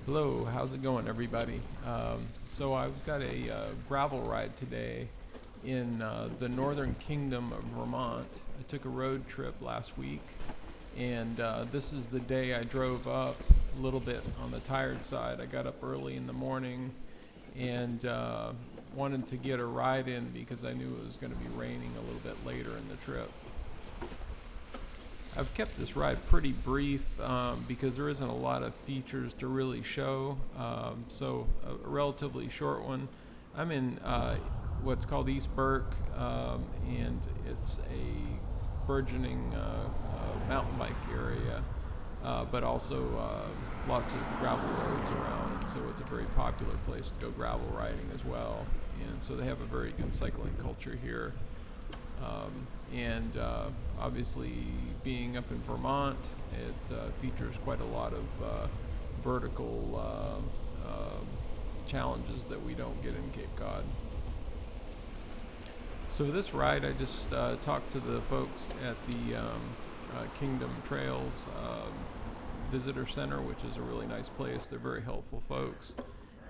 Hello, how's it going, everybody? So I've got a gravel ride today in the northern kingdom of Vermont. I took a road trip last week, and this is the day I drove up a little bit on the tired side. I got up early in the morning and wanted to get a ride in because I knew it was going to be raining a little bit later in the trip. I've kept this ride pretty brief because there isn't a lot of features to really show, so a relatively short one. I'm in what's called East Burke, and it's a burgeoning mountain bike area, but also lots of gravel roads around, and so it's a very popular place to go gravel riding as well. And so they have a very good cycling culture here. And obviously, being up in Vermont, it features quite a lot of vertical challenges that we don't get in Cape Cod. So this ride, I just talked to the folks at the Kingdom Trails Visitor Center, which is a really nice place. They're very helpful folks.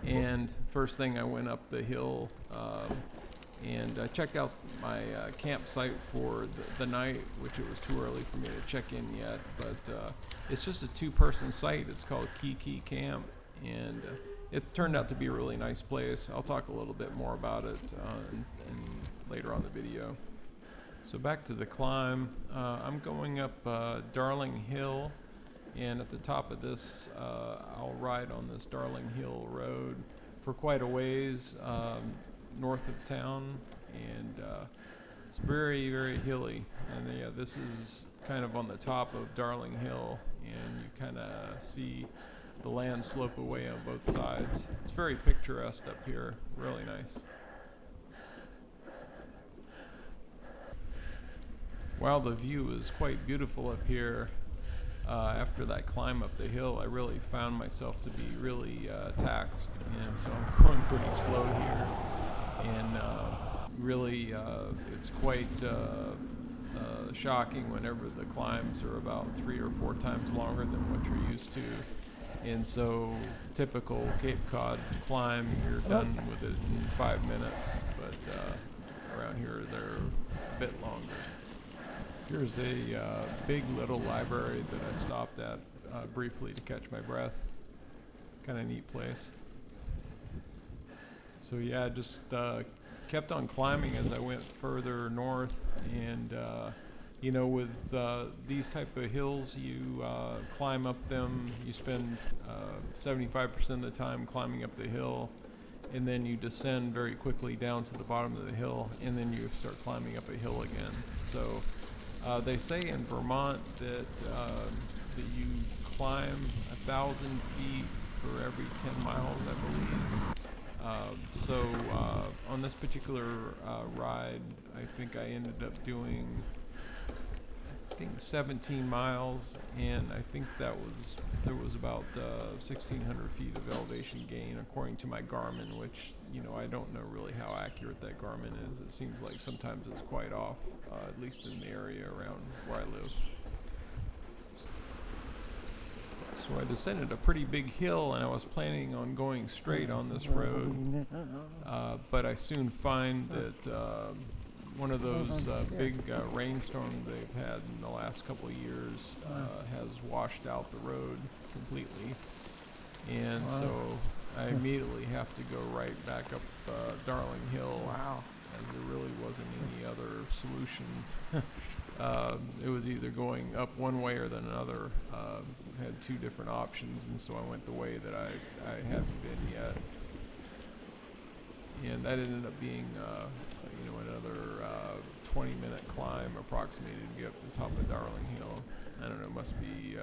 And first thing, I went up the hill and checked out my campsite for the night, which it was too early for me to check in yet, but it's just a two-person site. It's called Key Camp, and it turned out to be a really nice place. I'll talk a little bit more about it later on the video. So back to the climb. I'm going up Darling Hill, and at the top of this, I'll ride on this Darling Hill road for quite a ways north of town, and it's very, very hilly. And this is kind of on the top of Darling Hill, and you kind of see the land slope away on both sides. It's very picturesque up here, really nice. While the view is quite beautiful up here, after that climb up the hill, I really found myself to be really taxed, and so I'm going pretty slow here. And really, it's quite shocking whenever the climbs are about 3 or 4 times longer than what you're used to. And so, typical Cape Cod climb, you're done with it in 5 minutes, but around here they're a bit longer. Here's a big little library that I stopped at briefly to catch my breath. Kind of neat place. So yeah, just kept on climbing as I went further north, and with these type of hills, you climb up them. You spend 75% of the time climbing up the hill, and then you descend very quickly down to the bottom of the hill, and then you start climbing up a hill again. So they say in Vermont that you climb 1,000 feet for every 10 miles, I believe. So on this particular ride, I think I ended up doing 17 miles, and I think there was about 1,600 feet of elevation gain according to my Garmin, which I don't know really how accurate that Garmin is. It seems like sometimes it's quite off, at least in the area around where I live. So I descended a pretty big hill, and I was planning on going straight on this road, but I soon find that one of those big rainstorms they've had in the last couple of years has washed out the road completely, and so I immediately have to go right back up Darling Hill. Wow. As there really wasn't any other solution. It was either going up one way or then another. Had 2 different options, and so I went the way that I hadn't been yet. And that ended up being another 20-minute climb approximately to get up to the top of Darling Hill. I don't know, it must be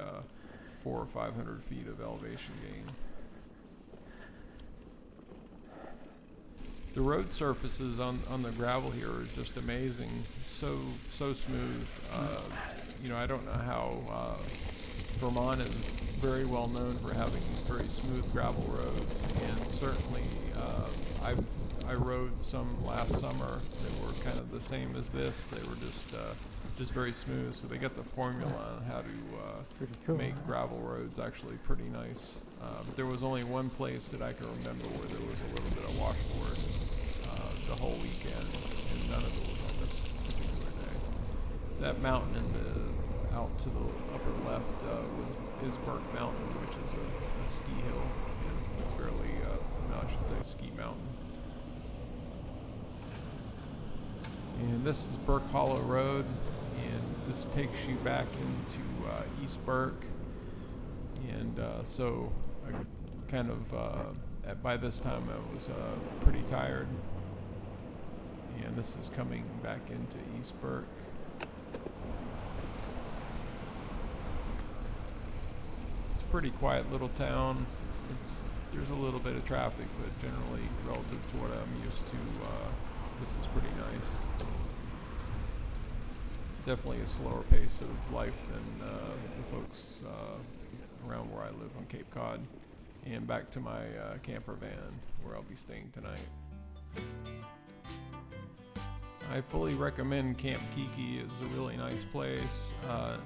400 or 500 feet of elevation gain. The road surfaces on the gravel here are just amazing, so smooth. I don't know how Vermont is very well known for having very smooth gravel roads, and certainly I rode some last summer that were kind of the same as this. They were just very smooth. So they got the formula on how to make gravel roads actually pretty nice. There was only one place that I can remember where there was a little bit of washboard the whole weekend, and none of it was on this particular day. That mountain out to the upper left is Burke Mountain, which is a ski hill, and fairly, I should say ski mountain. And this is Burke Hollow Road, and this takes you back into East Burke. And so I kind of, by this time I was pretty tired. And this is coming back into East Burke. It's a pretty quiet little town. There's a little bit of traffic, but generally relative to what I'm used to, this is pretty nice. Definitely a slower pace of life than the folks around where I live on Cape Cod. And back to my camper van where I'll be staying tonight. I fully recommend Camp Kiki. It's a really nice place,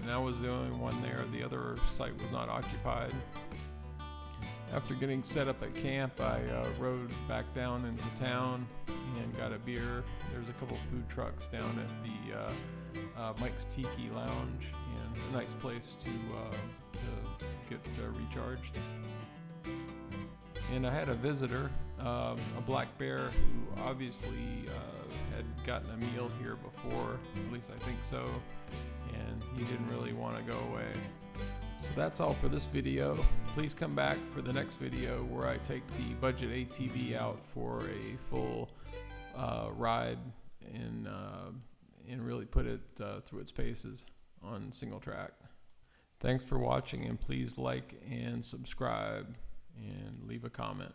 and I was the only one there. The other site was not occupied. After getting set up at camp, I rode back down into town and got a beer. There's a couple food trucks down at the Mike's Tiki Lounge, and a nice place to get recharged. And I had a visitor, a black bear, who obviously had gotten a meal here before, at least I think so, and he didn't really want to go away. So that's all for this video. Please come back for the next video where I take the budget ATV out for a full ride and really put it through its paces on single track. Thanks for watching, and please like and subscribe and leave a comment.